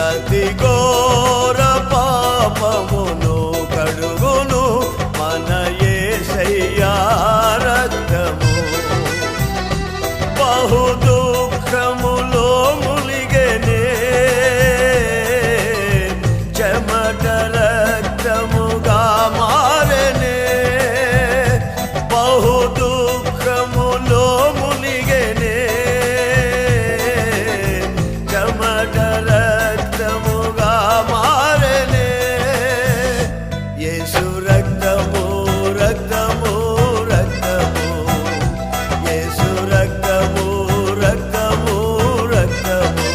ప్రతి ఘోర పాపమును కడుగును మన యేసయ్యా రక్తము. బహు దుఃఖములో ములిగెనే చెమట రక్తముగా మారెనే. బహు దుఃఖములో ములిగెనే చెమట రక్తముగా మారెనే. యేసు రక్తము రక్తము రక్తము, యేసు రక్తము రక్తము రక్తము.